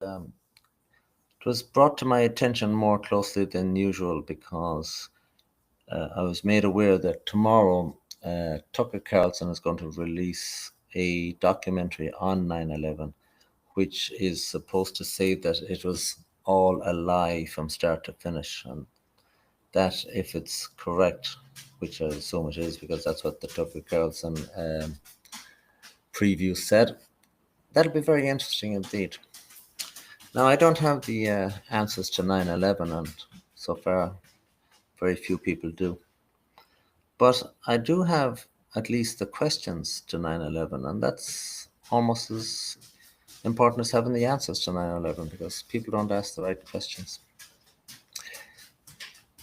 um, it was brought to my attention more closely than usual because I was made aware that tomorrow Tucker Carlson is going to release a documentary on 9/11, which is supposed to say that it was all a lie from start to finish. And that, if it's correct, which I assume it is because that's what the Tucker Carlson preview said, that'll be very interesting indeed. Now, I don't have the answers to 9/11, and so far, very few people do. But I do have at least the questions to 9/11, and that's almost as important as having the answers to 9/11 because people don't ask the right questions.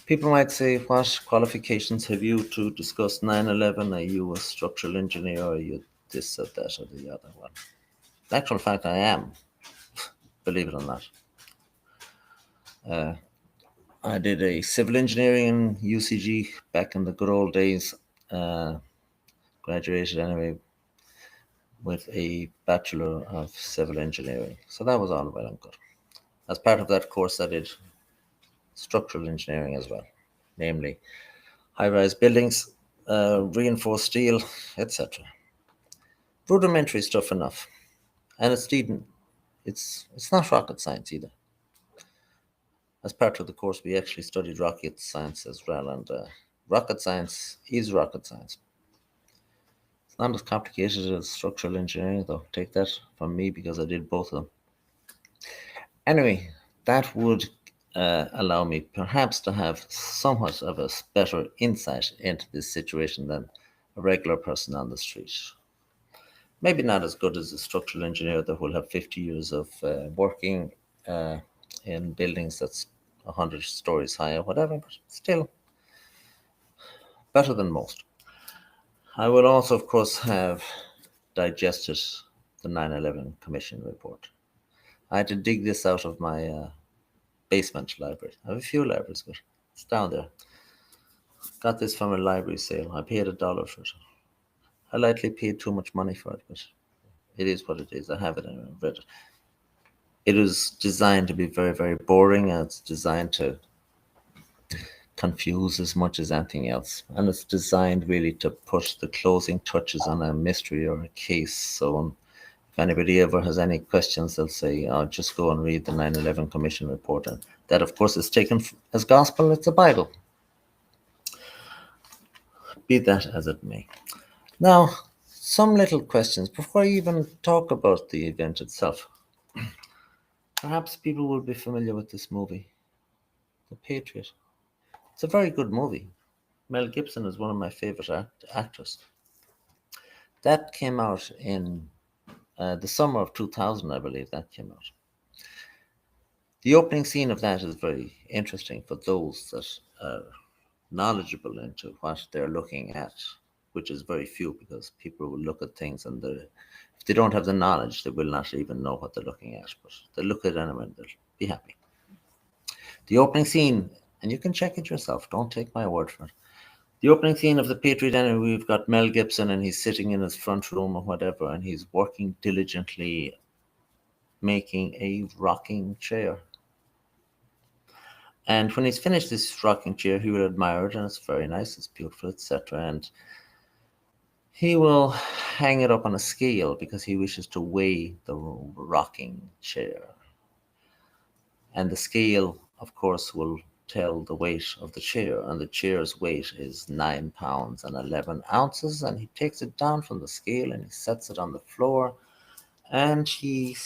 People might say, what qualifications have you to discuss 9/11? Are you a structural engineer? Or are you this or that or the other? Well, in actual fact, I am, believe it or not. I did a civil engineering in UCG back in the good old days. Uh, Graduated anyway with a Bachelor of Civil Engineering. So that was all well and good. As part of that course, I did structural engineering as well, namely high rise buildings, reinforced steel, etc. Rudimentary stuff enough. And it's not rocket science either. As part of the course, we actually studied rocket science as well, and rocket science is rocket science. It's not as complicated as structural engineering, though. Take that from me because I did both of them. Anyway, that would allow me perhaps to have somewhat of a better insight into this situation than a regular person on the street. Maybe not as good as a structural engineer that will have 50 years of working uh, in buildings that's 100 stories high or whatever, but still better than most. I will also, of course, have digested the 9/11 Commission report. I had to dig this out of my basement library. I have a few libraries, but it's down there. Got this from a library sale. I paid $1 for it. I likely paid too much money for it, but it is what it is. I have it and I've read it. It is designed to be very, very boring, and it's designed to confuse as much as anything else. And it's designed really to put the closing touches on a mystery or a case. So if anybody ever has any questions, they'll say, oh, just go and read the 9/11 Commission report. And that, of course, is taken as gospel. It's a Bible. Be that as it may. Now, some little questions before I even talk about the event itself. Perhaps people will be familiar with this movie, The Patriot. It's a very good movie. Mel Gibson is one of my favorite actors. That came out in the summer of 2000, I believe that came out. The opening scene of that is very interesting for those that are knowledgeable into what they're looking at, which is very few because people will look at things and if they don't have the knowledge, they will not even know what they're looking at. But they'll look at it anyway and they'll be happy. The opening scene, and you can check it yourself, don't take my word for it. The opening scene of The Patriot, anyway, we've got Mel Gibson and he's sitting in his front room or whatever, and he's working diligently making a rocking chair. And when he's finished this rocking chair, he will admire it, and it's very nice, it's beautiful, etc. And he will hang it up on a scale because he wishes to weigh the rocking chair. And the scale, of course, will tell the weight of the chair, and the chair's weight is 9 pounds and 11 ounces. And he takes it down from the scale and he sets it on the floor, and he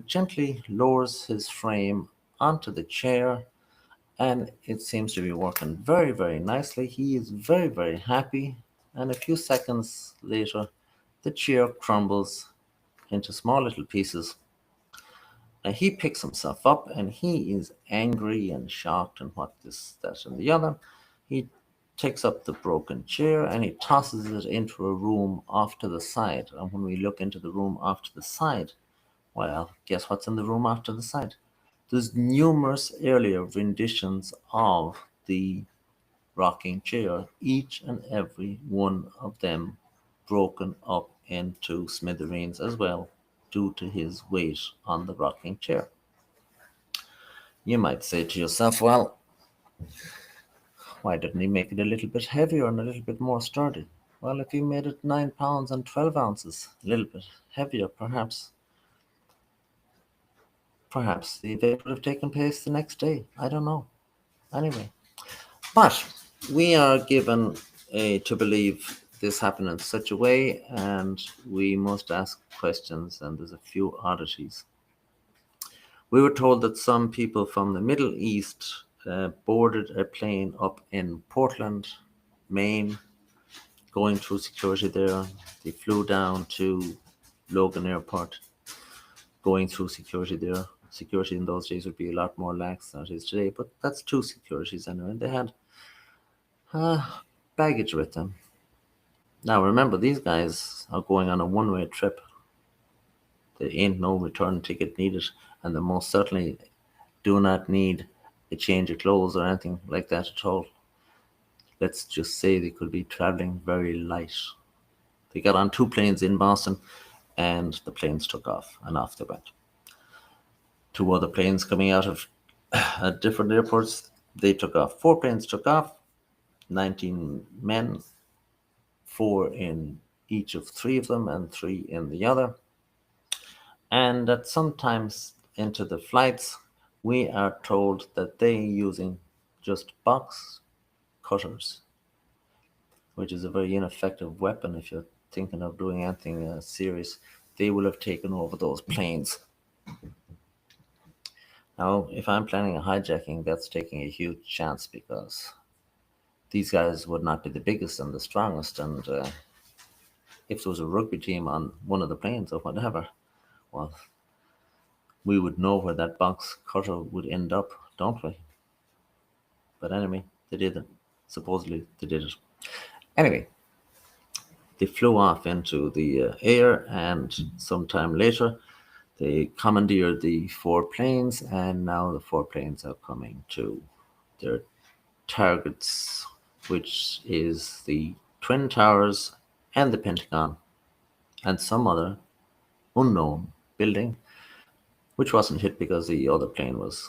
gently lowers his frame onto the chair, and it seems to be working very, very nicely. He is very, very happy, and a few seconds later, the chair crumbles into small little pieces. And he picks himself up and he is angry and shocked and what this, that, and the other. He takes up the broken chair and he tosses it into a room off to the side. And when we look into the room off to the side, well, guess what's in the room off to the side? There's numerous earlier renditions of the rocking chair, each and every one of them broken up into smithereens as well due to his weight on the rocking chair. You might say to yourself, well, why didn't he make it a little bit heavier and a little bit more sturdy? Well, if he made it 9 pounds and 12 ounces, a little bit heavier, perhaps the event would have taken place the next day. I don't know. Anyway, but we are given to believe this happened in such a way, and we must ask questions, and there's a few oddities. We were told that some people from the Middle East boarded a plane up in Portland, Maine, going through security there. They flew down to Logan Airport, going through security there. Security in those days would be a lot more lax than it is today, but that's two securities anyway. They had baggage with them. Now remember, these guys are going on a one-way trip. There ain't no return ticket needed, and they most certainly do not need a change of clothes or anything like that at all. Let's just say they could be traveling very light. They got on two planes in Boston, and the planes took off, and off they went. Two other planes coming out of at different airports, they took off. 4 planes took off, 19 men, 4 in each of 3 of them and 3 in the other. And at sometimes into the flights, we are told that they using just box cutters, which is a very ineffective weapon if you're thinking of doing anything serious. They will have taken over those planes. Now, if I'm planning a hijacking, that's taking a huge chance, because these guys would not be the biggest and the strongest. And if there was a rugby team on one of the planes or whatever, well, we would know where that box cutter would end up, don't we? But anyway, they did it. Supposedly, they did it. Anyway, they flew off into the air, and sometime later, they commandeered the 4 planes, and now the 4 planes are coming to their targets, which is the Twin Towers and the Pentagon and some other unknown building, which wasn't hit because the other plane was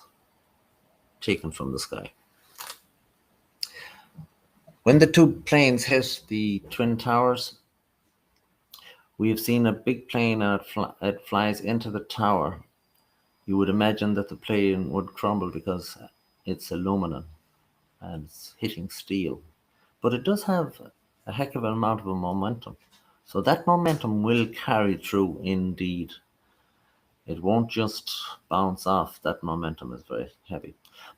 taken from the sky. When the 2 planes hit the Twin Towers, we have seen a big plane and it flies into the tower. You would imagine that the plane would crumble because it's aluminum and it's hitting steel. But it does have a heck of an amount of a momentum. So that momentum will carry through indeed. It won't just bounce off. That momentum is very heavy.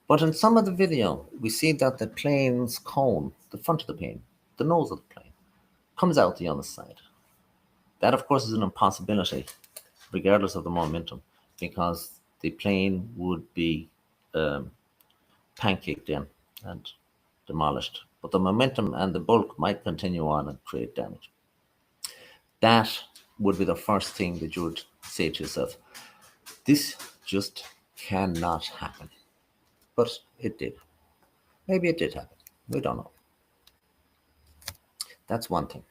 But in some of the video, we see that the plane's cone, the front of the plane, the nose of the plane, comes out the other side. That, of course, is an impossibility, regardless of the momentum, because the plane would be pancaked in and demolished. But the momentum and the bulk might continue on and create damage. That would be the first thing that you would say to yourself, this just cannot happen. But it did. Maybe it did happen. We don't know. That's one thing.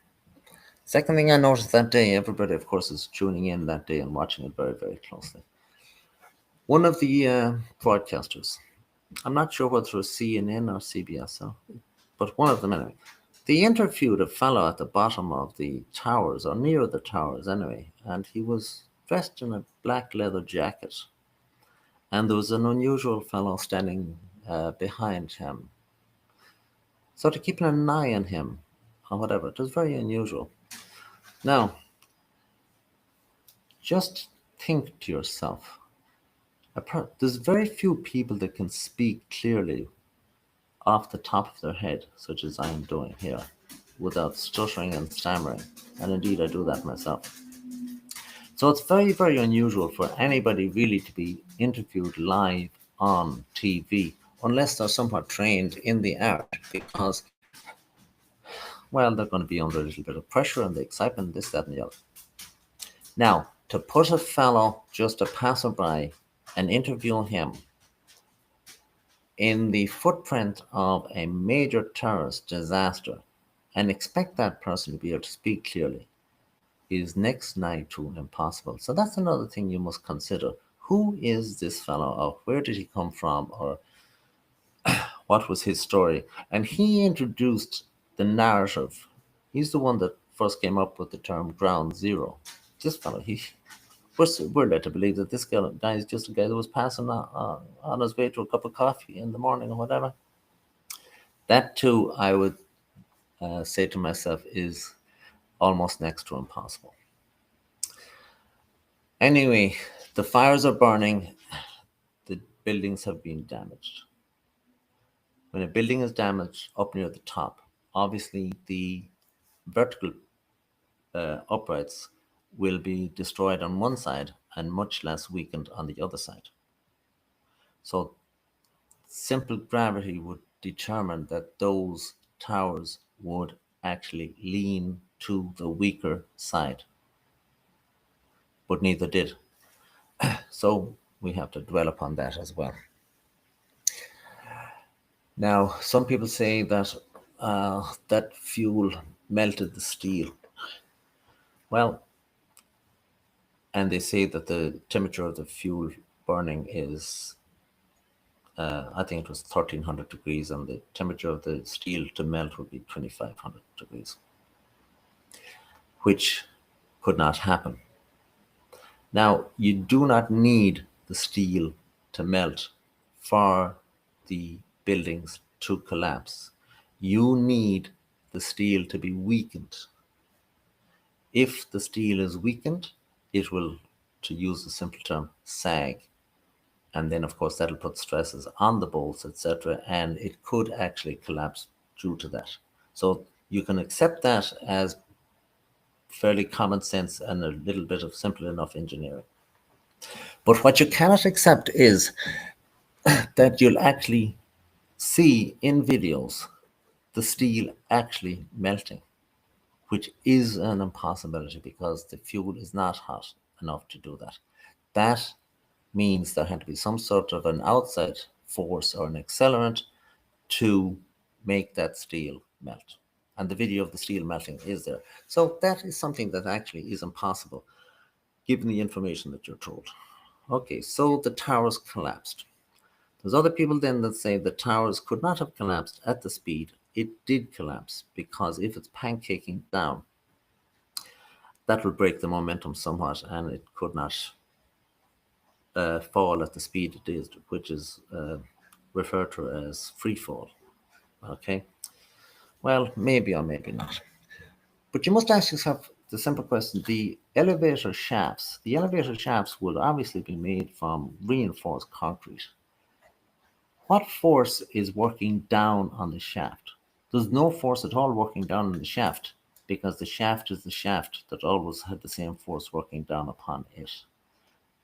Second thing I noticed that day, everybody, of course, is tuning in that day and watching it very, very closely. One of the broadcasters, I'm not sure whether it was CNN or CBS, but one of them anyway, they interviewed a fellow at the bottom of the towers, or near the towers anyway, and he was dressed in a black leather jacket. And there was an unusual fellow standing behind him, sort of keeping an eye on him, or whatever. It was very unusual. Now, just think to yourself, there's very few people that can speak clearly off the top of their head, such as I am doing here, without stuttering and stammering. And indeed, I do that myself. So it's very, very unusual for anybody really to be interviewed live on TV, unless they're somewhat trained in the art, because, well, they're going to be under a little bit of pressure and the excitement, this, that, and the other. Now, to put a fellow, just a passerby, and interview him in the footprint of a major terrorist disaster and expect that person to be able to speak clearly, is next nigh to impossible. So that's another thing you must consider. Who is this fellow, or where did he come from, or what was his story? And he introduced the narrative. He's the one that first came up with the term ground zero. This fellow, we're led to believe that this guy is just a guy that was passing on his way to a cup of coffee in the morning or whatever. That too, I would say to myself, is almost next to impossible. Anyway, the fires are burning, the buildings have been damaged. When a building is damaged up near the top, obviously the vertical uprights will be destroyed on one side and much less weakened on the other side. So simple gravity would determine that those towers would actually lean to the weaker side, but neither did. So we have to dwell upon that as well. Now, some people say that that fuel melted the steel. Well, and they say that the temperature of the fuel burning is, I think it was 1300 degrees, and the temperature of the steel to melt would be 2500 degrees, which could not happen. Now, you do not need the steel to melt for the buildings to collapse. You need the steel to be weakened. If the steel is weakened, it will, to use the simple term, sag. And then, of course, that'll put stresses on the bolts, etc., and it could actually collapse due to that. So you can accept that as fairly common sense and a little bit of simple enough engineering. But what you cannot accept is that you'll actually see in videos the steel actually melting, which is an impossibility because the fuel is not hot enough to do that. That means there had to be some sort of an outside force or an accelerant to make that steel melt. And the video of the steel melting is there. So that is something that actually is impossible given the information that you're told. Okay, so the towers collapsed. There's other people then that say the towers could not have collapsed at the speed it did collapse, because if it's pancaking down, that will break the momentum somewhat and it could not fall at the speed it did, which is referred to as free fall. Okay, well, maybe or maybe not. But you must ask yourself the simple question: the elevator shafts will obviously be made from reinforced concrete. What force is working down on the shaft? There's no force at all working down on the shaft, because the shaft is the shaft that always had the same force working down upon it.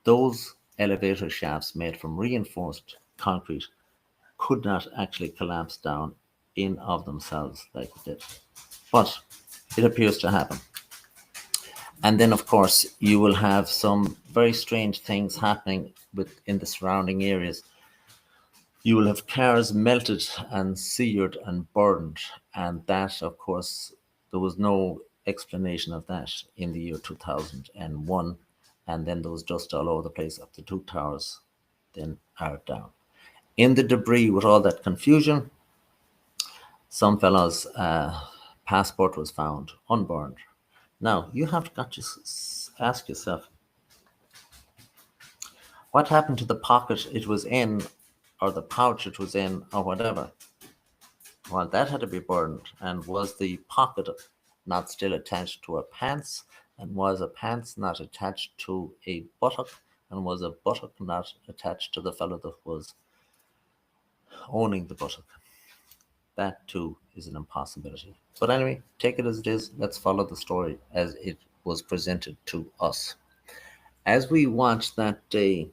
Those elevator shafts made from reinforced concrete could not actually collapse down in of themselves like it did. But it appears to happen. And then, of course, you will have some very strange things happening in the surrounding areas. You will have cars melted and seared and burned. And that, of course, there was no explanation of that in the year 2001. And then there was dust all over the place up the two towers then are down. In the debris with all that confusion, some fellow's passport was found unburned. Now, you have to ask yourself, what happened to the pocket it was in, or the pouch it was in, or whatever? Well, that had to be burned. And was the pocket not still attached to a pants? And was a pants not attached to a buttock? And was a buttock not attached to the fellow that was owning the buttock? That too is an impossibility. But anyway, take it as it is. Let's follow the story as it was presented to us. As we watched that day,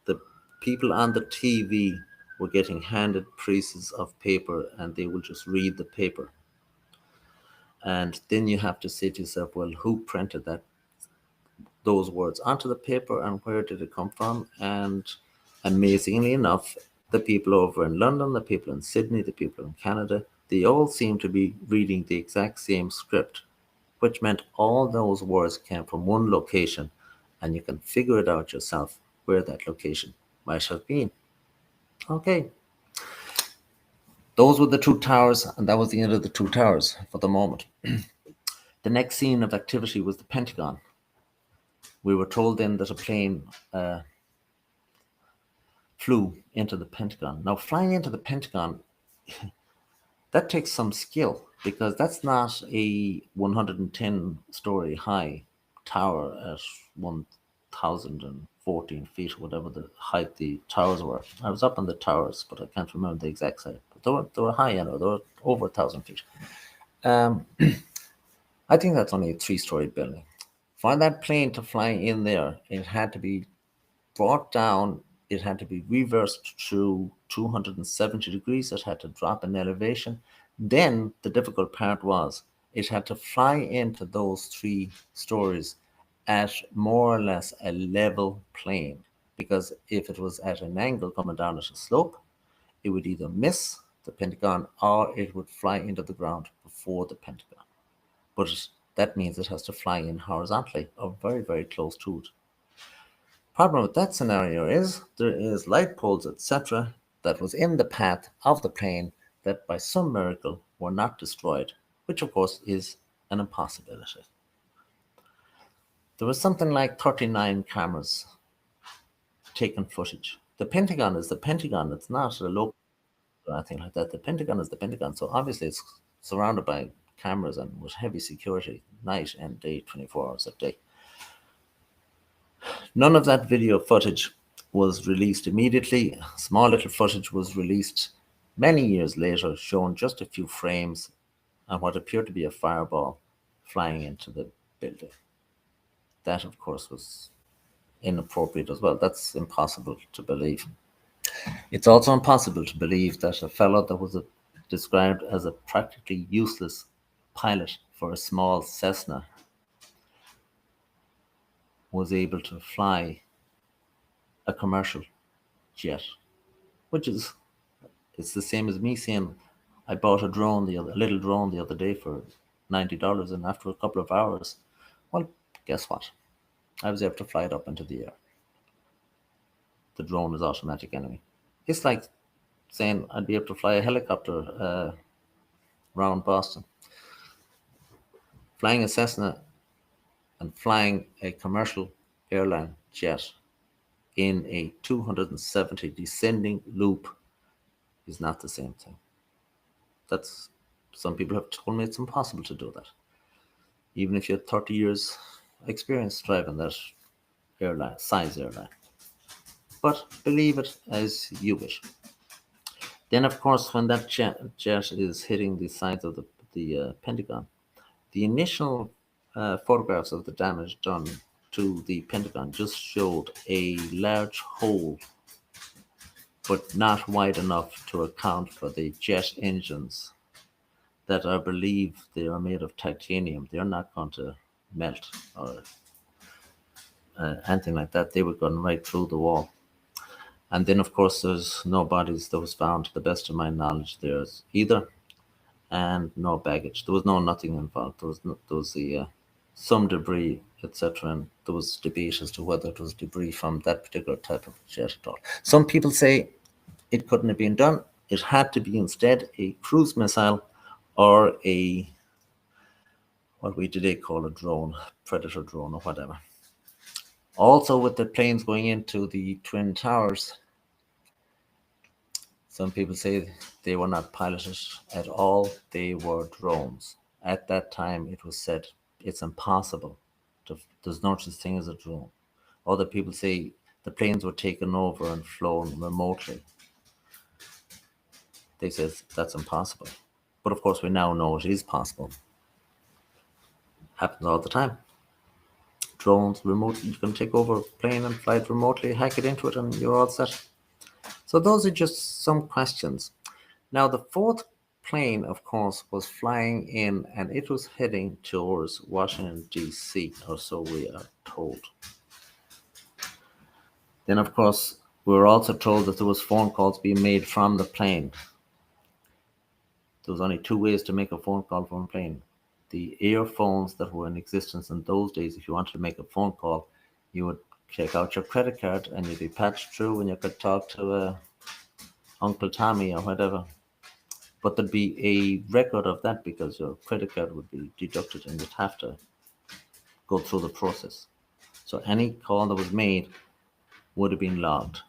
the people on the TV were getting handed pieces of paper and they will just read the paper. And then you have to say to yourself, well, who printed those words onto the paper and where did it come from? And amazingly enough, the people over in London, the people in Sydney, the people in Canada, they all seem to be reading the exact same script, which meant all those words came from one location, and you can figure it out yourself where that location might have been. Okay, those were the two towers, and that was the end of the two towers for the moment. The next scene of activity was the Pentagon. We were told then that a plane flew into the Pentagon. Now, flying into the Pentagon, that takes some skill because that's not a 110-story high tower at 1,014 feet, whatever the height the towers were. I was up on the towers, but I can't remember the exact height. But they were high, they were over 1,000 feet. I think that's only a 3-story building. For that plane to fly in there, it had to be brought down, it had to be reversed through 270 degrees, it had to drop in elevation. Then the difficult part was it had to fly into those 3 stories at more or less a level plane, because if it was at an angle coming down at a slope, it would either miss the Pentagon or it would fly into the ground before the Pentagon. But that means it has to fly in horizontally or very, very close to it. Problem with that scenario is there is light poles, etc., that was in the path of the plane that by some miracle were not destroyed, which of course is an impossibility. There was something like 39 cameras taking footage. The Pentagon is the Pentagon, it's not a local or anything like that. The Pentagon is the Pentagon, so obviously it's surrounded by cameras and with heavy security night and day, 24 hours a day. None of that video footage was released immediately. Small little footage was released many years later, showing just a few frames and what appeared to be a fireball flying into the building. That, of course, was inappropriate as well. That's impossible to believe. It's also impossible to believe that a fellow that was described as a practically useless pilot for a small Cessna was able to fly a commercial jet, which is it's the same as me saying I bought a little drone the other day for $90, and after a couple of hours, well, guess what? I was able to fly it up into the air. The drone is automatic anyway. It's like saying I'd be able to fly a helicopter around Boston. Flying a Cessna and flying a commercial airline jet in a 270 descending loop is not the same thing. That's some people have told me it's impossible to do that, even if you had 30 years experience driving that size airline. But believe it as you wish. Then, of course, when that jet is hitting the sides of the Pentagon, the initial photographs of the damage done to the Pentagon just showed a large hole, but not wide enough to account for the jet engines that I believe they are made of titanium. They're not going to melt or anything like that. They were going right through the wall. And then, of course, there's no bodies that was found, to the best of my knowledge, there's either, and no baggage. There was nothing involved. There was some debris, etc. And there was debate as to whether it was debris from that particular type of jet at all. Some people say it couldn't have been done. It had to be instead a cruise missile or what we today call a drone, Predator drone or whatever. Also, with the planes going into the Twin Towers, some people say they were not piloted at all. They were drones. At that time, it was said it's impossible. There's no such thing as a drone. Other people say the planes were taken over and flown remotely. They said that's impossible. But of course, we now know it is possible. Happens all the time. Drones, remote, you can take over a plane and fly it remotely, hack it into it, and you're all set. So those are just some questions. Now, the fourth plane, of course, was flying in, and it was heading towards Washington, D.C., or so we are told. Then, of course, we were also told that there was phone calls being made from the plane. There was only 2 ways to make a phone call from a plane. the earphones that were in existence in those days, if you wanted to make a phone call, you would take out your credit card and you'd be patched through and you could talk to Uncle Tommy or whatever. But there'd be a record of that because your credit card would be deducted and you'd have to go through the process. So any call that was made would have been logged.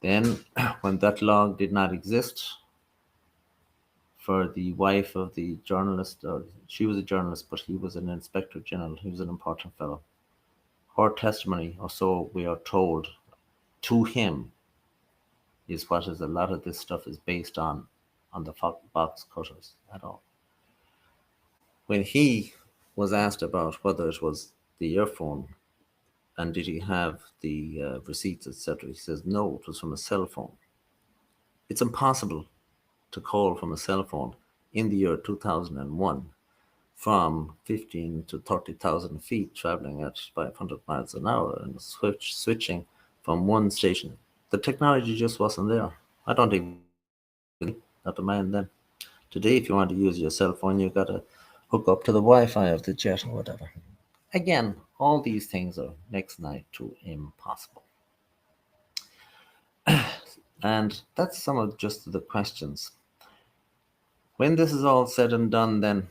Then, when that log did not exist, for the wife of the journalist, or she was a journalist, but he was an inspector general, he was an important fellow. Her testimony, or so we are told, to him is what is a lot of this stuff is based on the box cutters at all. When he was asked about whether it was the earphone and did he have the receipts, etc., he says no, it was from a cell phone. It's impossible to call from a cell phone in the year 2001 from 15 to 30,000 feet, traveling at 500 miles an hour and switching from one station. The technology just wasn't there. I don't even not the man then. Today, if you want to use your cell phone, you got to hook up to the Wi-Fi of the jet or whatever. Again, all these things are next night to impossible. And that's some of just the questions. When this is all said and done, then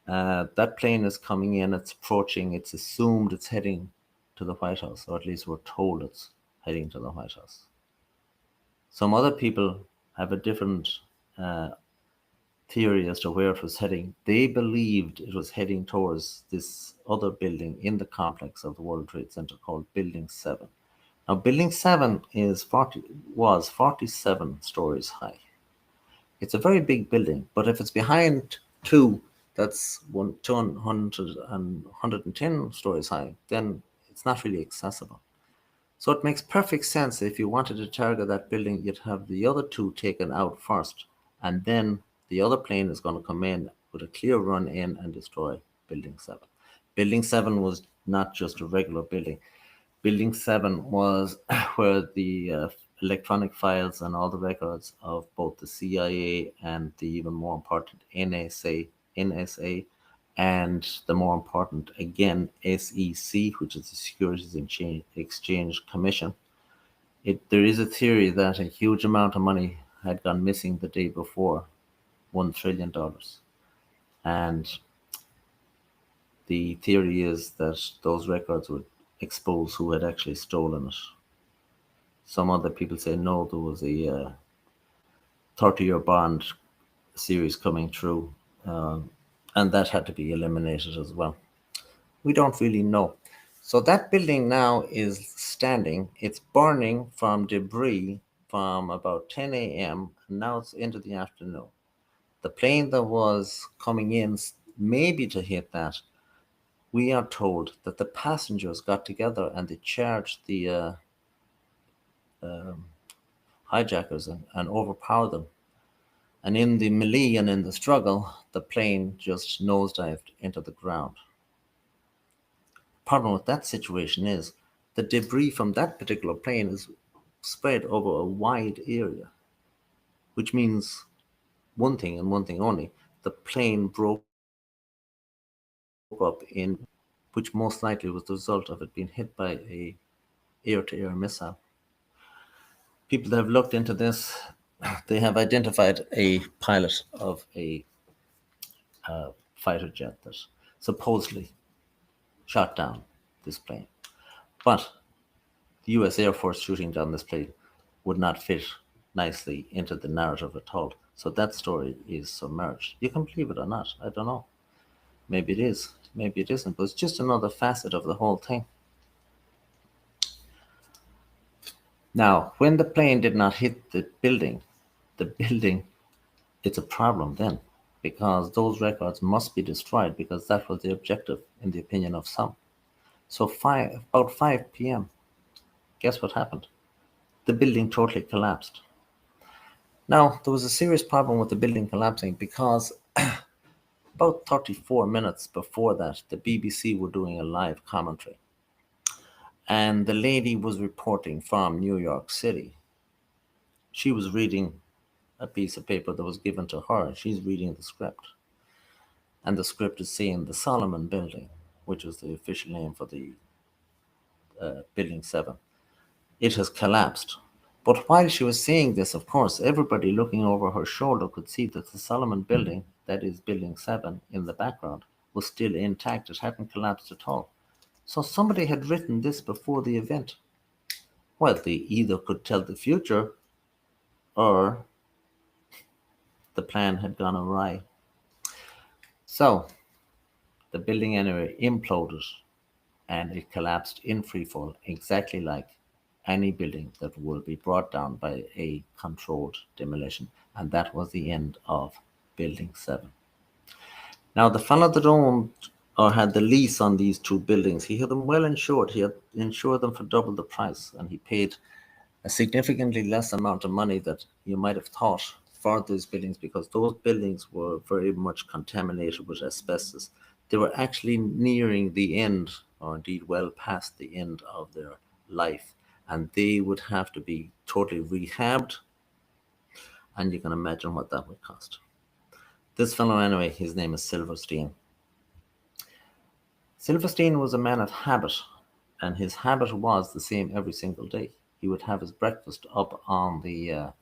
that plane is coming in, it's approaching, it's assumed it's heading to the White House, or at least we're told it's heading to the White House. Some other people have a different theory as to where it was heading. They believed it was heading towards this other building in the complex of the World Trade Center called Building 7. Now, Building 7 was 47 stories high. It's a very big building, but if it's behind two that's 200 and 110 stories high, then it's not really accessible. So it makes perfect sense if you wanted to target that building, you'd have the other two taken out first, and then the other plane is going to come in with a clear run in and destroy Building 7. Building 7 was not just a regular building. Building 7 was where the electronic files and all the records of both the CIA and the even more important NSA, and the more important, again, SEC, which is the Securities and Exchange Commission. There is a theory that a huge amount of money had gone missing the day before, $1 trillion. And the theory is that those records would expose who had actually stolen it. Some other people say no, there was a 30-year bond series coming through, and that had to be eliminated as well. We don't really know. So that building now is standing. It's burning from debris from about 10 a.m. and now it's into the afternoon. The plane that was coming in maybe to hit that, we are told that the passengers got together and they charged the hijackers and overpowered them. And in the melee and in the struggle, the plane just nosedived into the ground. Problem with that situation is the debris from that particular plane is spread over a wide area, which means one thing and one thing only: the plane broke up in, which most likely was the result of it being hit by a air-to-air missile. People that have looked into this, they have identified a pilot of a fighter jet that supposedly shot down this plane. But the US Air Force shooting down this plane would not fit nicely into the narrative at all. So that story is submerged. You can believe it or not. I don't know. Maybe it is. Maybe it isn't. But it's just another facet of the whole thing. Now, when the plane did not hit the building, it's a problem then, because those records must be destroyed because that was the objective in the opinion of some. So about 5 p.m., guess what happened? The building totally collapsed. Now, there was a serious problem with the building collapsing because about 34 minutes before that, the BBC were doing a live commentary. And the lady was reporting from New York City. She was reading a piece of paper that was given to her. She's reading the script. And the script is saying the Solomon Building, which was the official name for the Building 7, it has collapsed. But while she was saying this, of course, everybody looking over her shoulder could see that the Solomon Building, that is Building 7 in the background, was still intact. It hadn't collapsed at all. So somebody had written this before the event. Well, they either could tell the future or the plan had gone awry. So the building anyway imploded and it collapsed in freefall, exactly like any building that will be brought down by a controlled demolition. And that was the end of Building 7. Now, the fellow that owned or had the lease on these two buildings, he had them well insured. He had insured them for double the price, and he paid a significantly less amount of money that you might have thought for those buildings, because those buildings were very much contaminated with asbestos. They were actually nearing the end, or indeed well past the end of their life, and they would have to be totally rehabbed, and you can imagine what that would cost. This fellow, anyway, his name is Silverstein. Silverstein was a man of habit, and his habit was the same every single day. He would have his breakfast up on the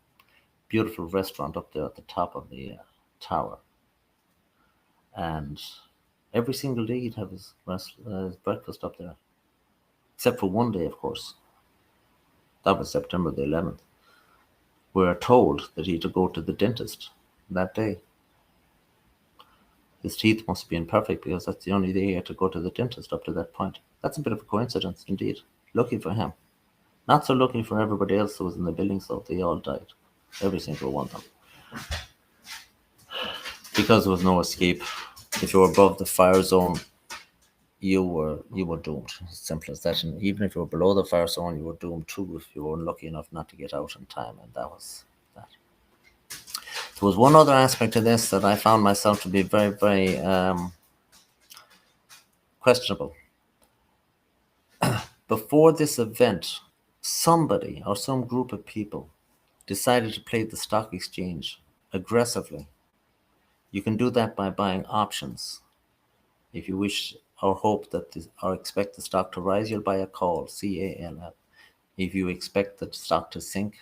beautiful restaurant up there at the top of the tower. And every single day he'd have his breakfast up there. Except for one day, of course. That was September the 11th. We're told that he had to go to the dentist that day. His teeth must have been perfect, because that's the only day he had to go to the dentist up to that point. That's a bit of a coincidence, indeed. Lucky for him. Not so lucky for everybody else who was in the building, so they all died. Every single one of them. Because there was no escape. If you were above the fire zone, you were doomed. As simple as that. And even if you were below the fire zone, you were doomed too if you were unlucky enough not to get out in time. And that was that. There was one other aspect to this that I found myself to be very, very questionable. Before this event, somebody or some group of people decided to play the stock exchange aggressively. You can do that by buying options. If you wish or hope that or expect the stock to rise, you'll buy a call, CALL. If you expect the stock to sink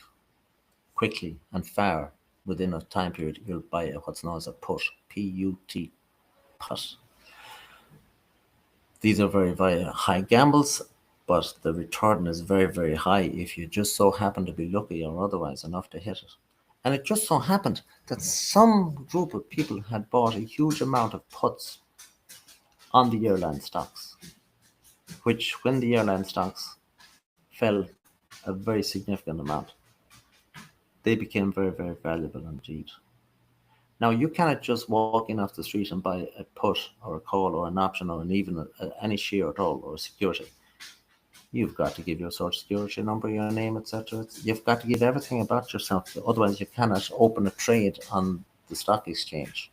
quickly and far within a time period, you'll buy what's known as a put, P-U-T, put. These are very, very high gambles, but the return is very, very high if you just so happen to be lucky or otherwise enough to hit it. And it just so happened that some group of people had bought a huge amount of puts on the airline stocks, which, when the airline stocks fell a very significant amount, they became very, very valuable indeed. Now, you cannot just walk in off the street and buy a put or a call or an option or even any share at all or a security. You've got to give your social security number, your name, etc. You've got to give everything about yourself. Otherwise, you cannot open a trade on the stock exchange.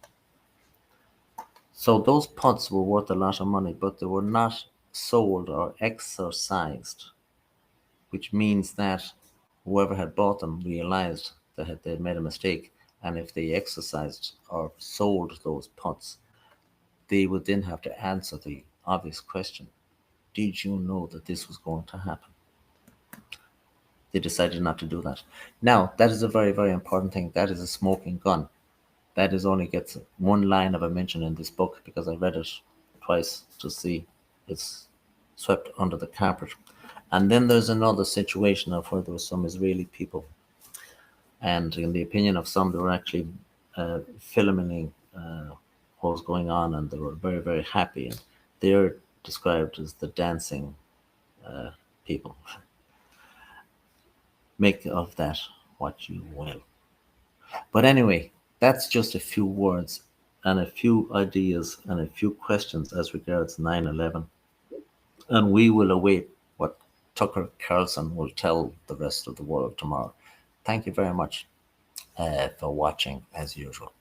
So those puts were worth a lot of money, but they were not sold or exercised, which means that whoever had bought them realized that they had made a mistake. And if they exercised or sold those puts, they would then have to answer the obvious question: did you know that this was going to happen? They decided not to do that. Now, that is a very, very important thing. That is a smoking gun. That is only gets one line of a mention in this book, because I read it twice to see it's swept under the carpet. And then there's another situation of where there were some Israeli people, and in the opinion of some, they were actually filming what was going on, and they were very, very happy. And they're described as the dancing people. Make of that what you will. But anyway, that's just a few words and a few ideas and a few questions as regards 9/11. And we will await what Tucker Carlson will tell the rest of the world tomorrow. Thank you very much for watching, as usual.